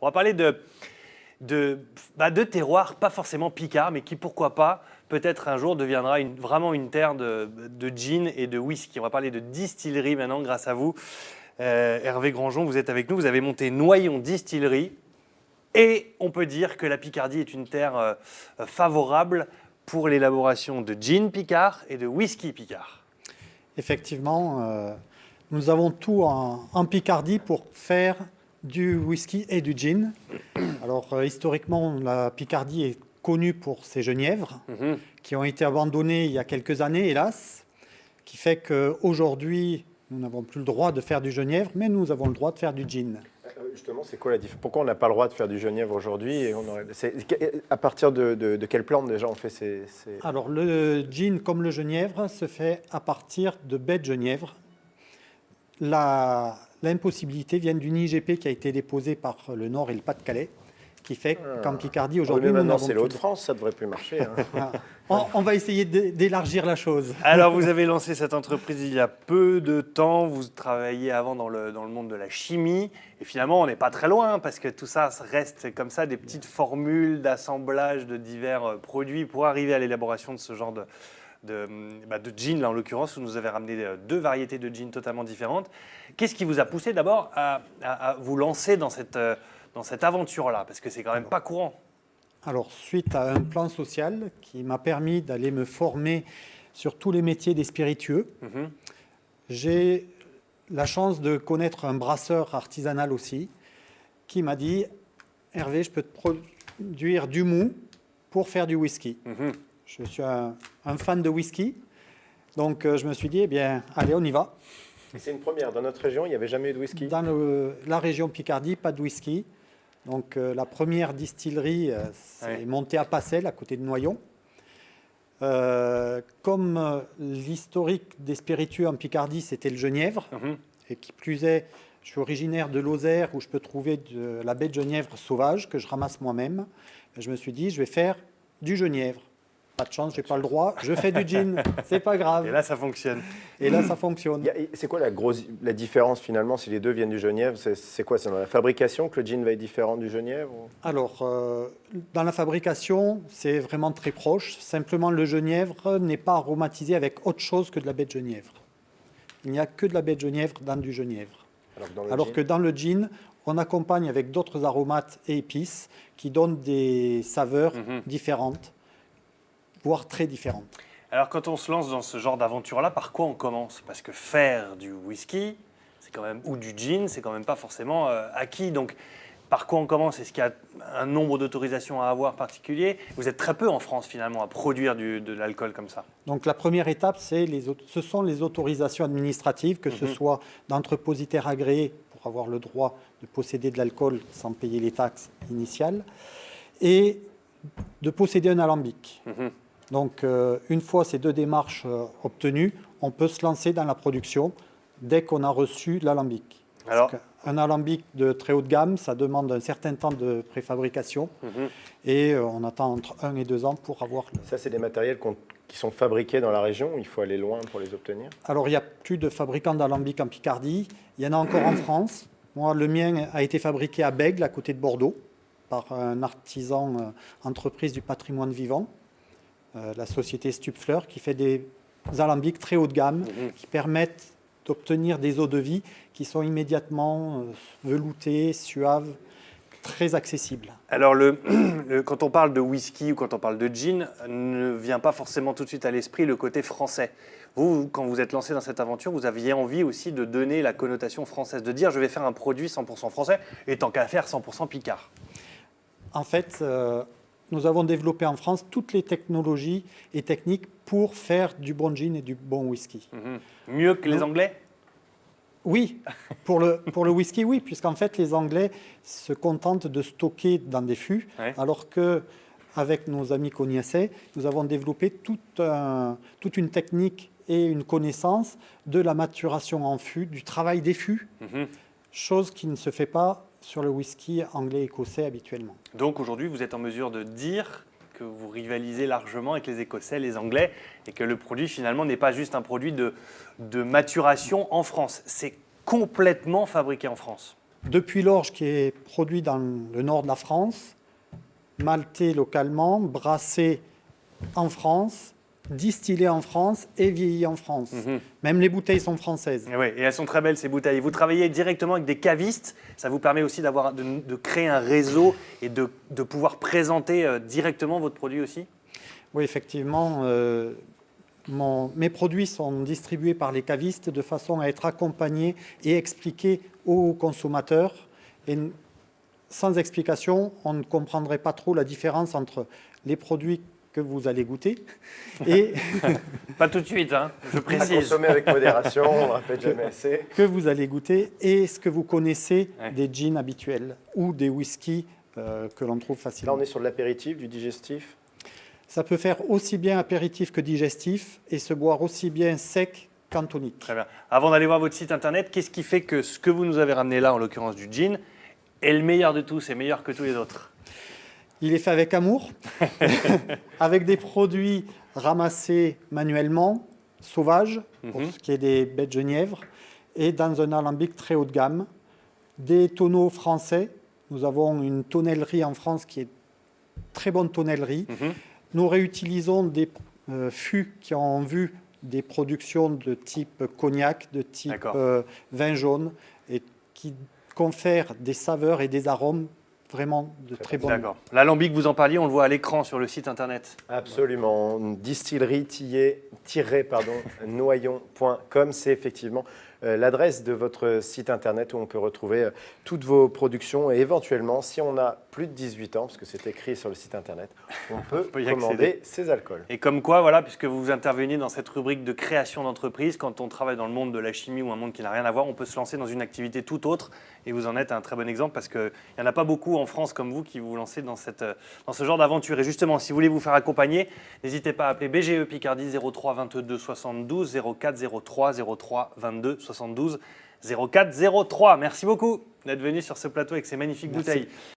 On va parler de terroirs, pas forcément picards, mais qui, pourquoi pas, peut-être un jour deviendra vraiment une terre de gin et de whisky. On va parler de distillerie maintenant, grâce à vous. Hervé Grangeon, vous êtes avec nous, vous avez monté Noyon Distillerie. Et on peut dire que la Picardie est une terre favorable pour l'élaboration de gin picard et de whisky picard. Effectivement, nous avons tout en Picardie pour faire du whisky et du gin. Alors, historiquement, la Picardie est connue pour ses genièvres qui ont été abandonnées il y a quelques années, hélas, qui fait qu'aujourd'hui, nous n'avons plus le droit de faire du genièvre, mais nous avons le droit de faire du gin. Justement, c'est quoi la différence? Pourquoi on n'a pas le droit de faire du genièvre aujourd'hui à partir de quelle plante déjà on fait ces... Alors, le gin, comme le genièvre, se fait à partir de baies de genièvre. L'impossibilité vient d'une IGP qui a été déposée par le Nord et le Pas-de-Calais, qui fait qu'en Picardie, aujourd'hui, oui, nous maintenant n'avons c'est plus l'Hauts-de-France, ça ne devrait plus marcher. Hein. On va essayer d'élargir la chose. Alors, vous avez lancé cette entreprise il y a peu de temps. Vous travailliez avant dans le monde de la chimie. Et finalement, on n'est pas très loin parce que tout ça reste comme ça, des petites formules d'assemblage de divers produits pour arriver à l'élaboration de ce genre de gin, là en l'occurrence, où vous nous avez ramené 2 variétés de gin totalement différentes. Qu'est-ce qui vous a poussé d'abord à vous lancer dans cette aventure-là? Parce que c'est quand même pas courant. Alors, suite à un plan social qui m'a permis d'aller me former sur tous les métiers des spiritueux, j'ai la chance de connaître un brasseur artisanal aussi, qui m'a dit « Hervé, je peux te produire du mou pour faire du whisky ». Je suis un fan de whisky, donc je me suis dit, eh bien, allez, on y va. C'est une première. Dans notre région, il n'y avait jamais eu de whisky? Dans la région Picardie, pas de whisky. Donc la première distillerie, c'est montée à Passel, à côté de Noyon. Comme l'historique des spiritueux en Picardie, c'était le genièvre, et qui plus est, je suis originaire de Lozère, où je peux trouver de la baie de genièvre sauvage, que je ramasse moi-même. Je me suis dit, je vais faire du genièvre. Pas de chance, je n'ai pas le droit, je fais du gin, c'est pas grave. Et là, ça fonctionne. Et là, ça fonctionne. C'est quoi la différence finalement si les deux viennent du genièvre? C'est quoi? C'est dans la fabrication que le gin va être différent du genièvre? Alors, dans la fabrication, c'est vraiment très proche. Simplement, le genièvre n'est pas aromatisé avec autre chose que de la baie de genièvre. Il n'y a que de la baie de genièvre dans du genièvre. Alors que dans le gin, on accompagne avec d'autres aromates et épices qui donnent des saveurs différentes, voire très différentes. Alors, quand on se lance dans ce genre d'aventure-là, par quoi on commence? Parce que faire du whisky, c'est quand même, ou du gin, c'est quand même pas forcément acquis. Donc, par quoi on commence? Est-ce qu'il y a un nombre d'autorisations à avoir particulier? Vous êtes très peu en France, finalement, à produire de l'alcool comme ça. Donc, la première étape, ce sont les autorisations administratives, que ce soit d'entrepositaires agréés pour avoir le droit de posséder de l'alcool sans payer les taxes initiales, et de posséder un alambic. Donc, une fois ces 2 démarches obtenues, on peut se lancer dans la production dès qu'on a reçu l'alambic. Un alambic de très haut de gamme, ça demande un certain temps de préfabrication et on attend entre 1 et 2 ans pour avoir... Ça, c'est des matériels qui sont fabriqués dans la région, il faut aller loin pour les obtenir? Alors, il n'y a plus de fabricants d'alambic en Picardie, il y en a encore en France. Moi, le mien a été fabriqué à Bègle, à côté de Bordeaux, par un artisan entreprise du patrimoine vivant. La société Stupfleur, qui fait des alambics très haut de gamme, qui permettent d'obtenir des eaux de vie qui sont immédiatement veloutées, suaves, très accessibles. Alors, quand on parle de whisky ou quand on parle de gin, ne vient pas forcément tout de suite à l'esprit le côté français. Vous, quand vous êtes lancé dans cette aventure, vous aviez envie aussi de donner la connotation française, de dire je vais faire un produit 100% français et tant qu'à faire 100% picard. En fait, nous avons développé en France toutes les technologies et techniques pour faire du bon gin et du bon whisky. Mieux que les Anglais? Oui, pour le whisky, oui, puisqu'en fait, les Anglais se contentent de stocker dans des fûts, alors qu'avec nos amis cognaçais, nous avons développé toute une technique et une connaissance de la maturation en fût, du travail des fûts, chose qui ne se fait pas sur le whisky anglais-écossais habituellement. Donc aujourd'hui, vous êtes en mesure de dire que vous rivalisez largement avec les Écossais, les Anglais, et que le produit finalement n'est pas juste un produit de maturation en France. C'est complètement fabriqué en France. depuis l'orge qui est produit dans le nord de la France, malté localement, brassé en France, distillé en France et vieilli en France. Même les bouteilles sont françaises. Et, ouais, et elles sont très belles ces bouteilles. Vous travaillez directement avec des cavistes, ça vous permet aussi de créer un réseau et de pouvoir présenter directement votre produit aussi? Oui, effectivement, mes produits sont distribués par les cavistes de façon à être accompagnés et expliqués aux consommateurs. Et sans explication, on ne comprendrait pas trop la différence entre les produits que vous allez goûter et Pas tout de suite, hein, je À précise. consommer avec modération, on ne le répète jamais assez. que vous allez goûter et ce que vous connaissez Ouais. des gins habituels ou des whiskies que l'on trouve Là, facilement. on est sur de l'apéritif, du digestif. Ça peut faire aussi bien apéritif que digestif et se boire aussi bien sec qu'en tonique. Très bien. Avant d'aller voir votre site internet, qu'est-ce qui fait que ce que vous nous avez ramené là, en l'occurrence du gin, est le meilleur de tous, est meilleur que tous les autres? Il est fait avec amour, avec des produits ramassés manuellement, sauvages, pour ce qui est des baies de genièvre, et dans un alambic très haut de gamme. Des tonneaux français. Nous avons une tonnellerie en France qui est très bonne tonnellerie. Nous réutilisons des fûts qui ont vu des productions de type cognac, de type D'accord. vin jaune, et qui confèrent des saveurs et des arômes vraiment de très bon niveau. D'accord. L'alambic, vous en parliez, on le voit à l'écran sur le site internet. Absolument. Distillerie-noyon.com, c'est effectivement l'adresse de votre site internet où on peut retrouver toutes vos productions et éventuellement, si on a plus de 18 ans, parce que c'est écrit sur le site internet, on peut y commander accéder. ces alcools. Et comme quoi, voilà, puisque vous intervenez dans cette rubrique de création d'entreprise, quand on travaille dans le monde de la chimie ou un monde qui n'a rien à voir, on peut se lancer dans une activité tout autre. Et vous en êtes un très bon exemple parce qu'il n'y en a pas beaucoup en France comme vous qui vous lancez dans ce genre d'aventure. Et justement, si vous voulez vous faire accompagner, n'hésitez pas à appeler BGE Picardie 03 22 72 04 03 03 22 72 04 03. Merci beaucoup d'être venu sur ce plateau avec ces magnifiques Merci. bouteilles.